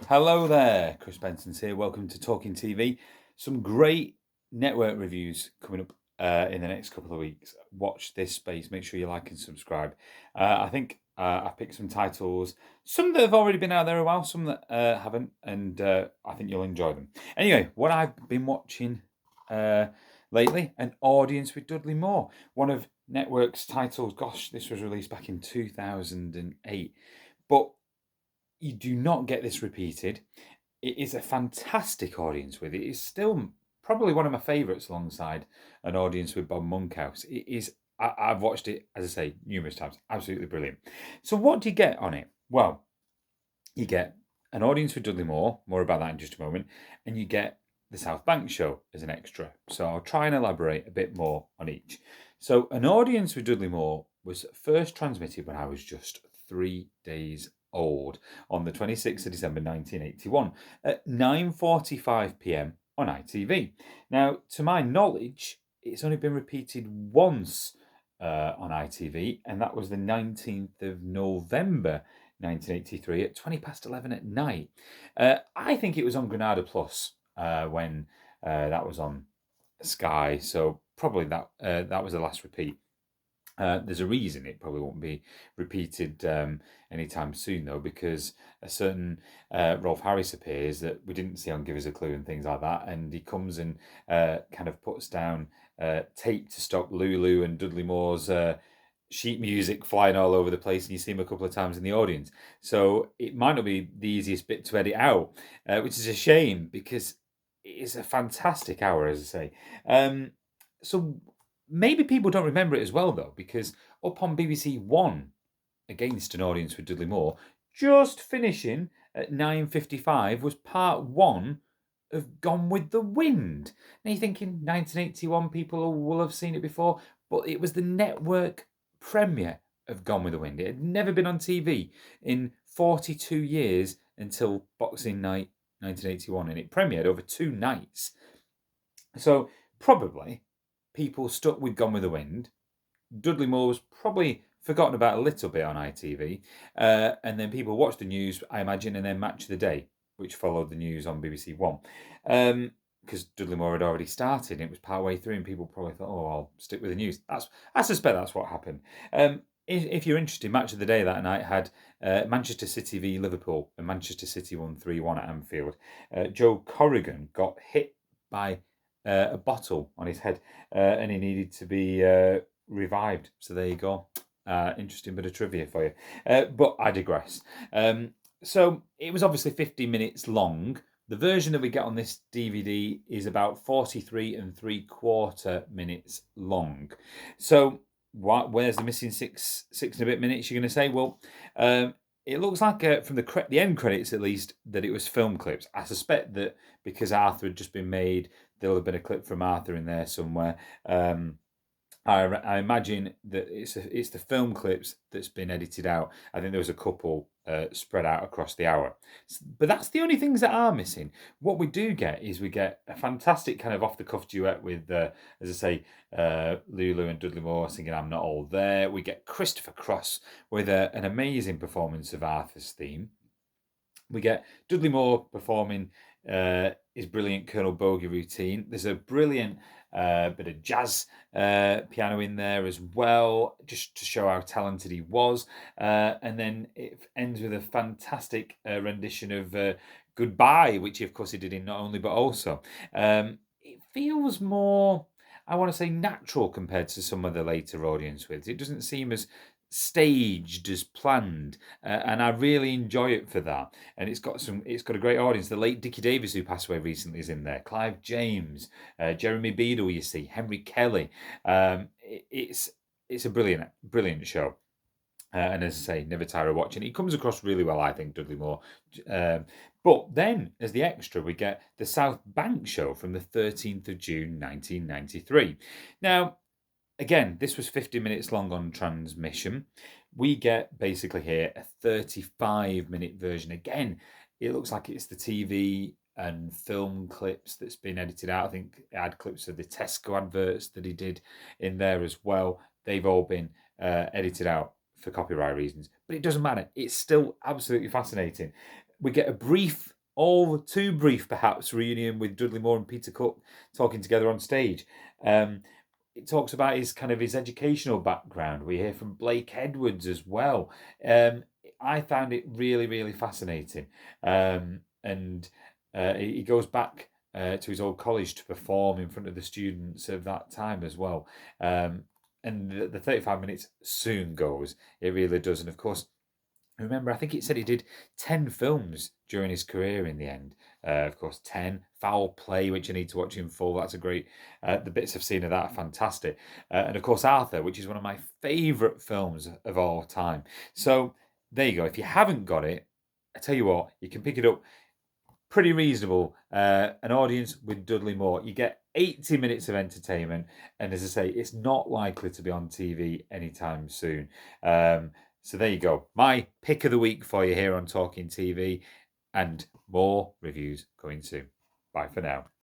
Hello there, Chris Benson's here. Welcome to Talking TV. Some great network reviews coming up in the next couple of weeks. Watch this space. Make sure you like and subscribe. I think I picked some titles, some that have already been out there a while, some that haven't, and I think you'll enjoy them. Anyway, what I've been watching lately, An Audience with Dudley Moore, one of Network's titles. Gosh, this was released back in 2008. But you do not get this repeated. It is a fantastic audience with it. It's still probably one of my favourites alongside An Audience with Bob Monkhouse. It is. I've watched it, as I say, numerous times. Absolutely brilliant. So what do you get on it? Well, you get An Audience with Dudley Moore. More about that in just a moment. And you get the South Bank Show as an extra. So I'll try and elaborate a bit more on each. So An Audience with Dudley Moore was first transmitted when I was just 3 days old on the 26th of December 1981 at 9:45 p.m. on ITV. Now, to my knowledge, it's only been repeated once on ITV, and that was the 19th of November 1983 at 20 past 11 at night. I think it was on Granada Plus when that was on Sky, so probably that was the last repeat. There's a reason it probably won't be repeated anytime soon, though, because a certain Rolf Harris appears that we didn't see on Give Us a Clue and things like that, and he comes and kind of puts down tape to stop Lulu and Dudley Moore's sheet music flying all over the place, and you see him a couple of times in the audience. So it might not be the easiest bit to edit out, which is a shame because it's a fantastic hour, as I say. So maybe people don't remember it as well, though, because up on BBC One, against An Audience with Dudley Moore, just finishing at 9:55 was part one of Gone with the Wind. Now you're thinking 1981, people will have seen it before, but it was the network premiere of Gone with the Wind. It had never been on TV in 42 years until Boxing Night 1981, and it premiered over 2 nights. So probably people stuck with Gone with the Wind. Dudley Moore was probably forgotten about a little bit on ITV, and then people watched the news, I imagine, and then Match of the Day, which followed the news on BBC One, because Dudley Moore had already started. And it was part way through, and people probably thought, "Oh, I'll stick with the news." I suspect that's what happened. If you're interested, Match of the Day that night had Manchester City v Liverpool, and Manchester City won 3-1 at Anfield. Joe Corrigan got hit by a bottle on his head, and he needed to be revived. So there you go. Interesting bit of trivia for you. But I digress. So it was obviously 50 minutes long. The version that we get on this DVD is about 43 3/4 minutes long. So where's the missing six and a bit minutes, you're going to say? Well, it looks like from the end credits, at least, that it was film clips. I suspect that because Arthur had just been made, there'll have been a clip from Arthur in there somewhere. I imagine that it's the film clips that's been edited out. I think there was a couple spread out across the hour. But that's the only things that are missing. What we do get is we get a fantastic kind of off-the-cuff duet with, as I say, Lulu and Dudley Moore singing I'm Not All There. We get Christopher Cross with an amazing performance of Arthur's theme. We get Dudley Moore performing his brilliant Colonel Bogey routine. There's a brilliant bit of jazz piano in there as well, just to show how talented he was. And then it ends with a fantastic rendition of Goodbye, which of course he did in Not Only But Also. It feels more, I want to say, natural compared to some of the later audience with. It doesn't seem as staged as planned, and I really enjoy it for that. And it's got a great audience. The late Dickie Davies, who passed away recently, is in there. Clive James, Jeremy Beadle, you see, Henry Kelly. It's a brilliant show. And as I say, never tire of watching. He comes across really well, I think, Dudley Moore. But then, as the extra, we get the South Bank Show from the 13th of June, 1993. Now, again, this was 50 minutes long on transmission. We get basically here a 35-minute version. Again, it looks like it's the TV and film clips that's been edited out. I think it had clips of the Tesco adverts that he did in there as well. They've all been edited out for copyright reasons, but it doesn't matter. It's still absolutely fascinating. We get a brief all too brief perhaps reunion with Dudley Moore and Peter Cook talking together on stage. It talks about his educational background. We hear from Blake Edwards as well. I found it really, really fascinating. And he goes back to his old college to perform in front of the students of that time as well. And the 35 minutes soon goes. It really does. And of course, remember, I think it said he did 10 films during his career in the end. Of course, 10. Foul Play, which I need to watch in full. That's a great, the bits I've seen of that are fantastic. And of course, Arthur, which is one of my favourite films of all time. So there you go. If you haven't got it, I tell you what, you can pick it up pretty reasonable. An audience with Dudley Moore. You get 80 minutes of entertainment. And as I say, it's not likely to be on TV anytime soon. So there you go. My pick of the week for you here on Talking TV, and more reviews coming soon. Bye for now.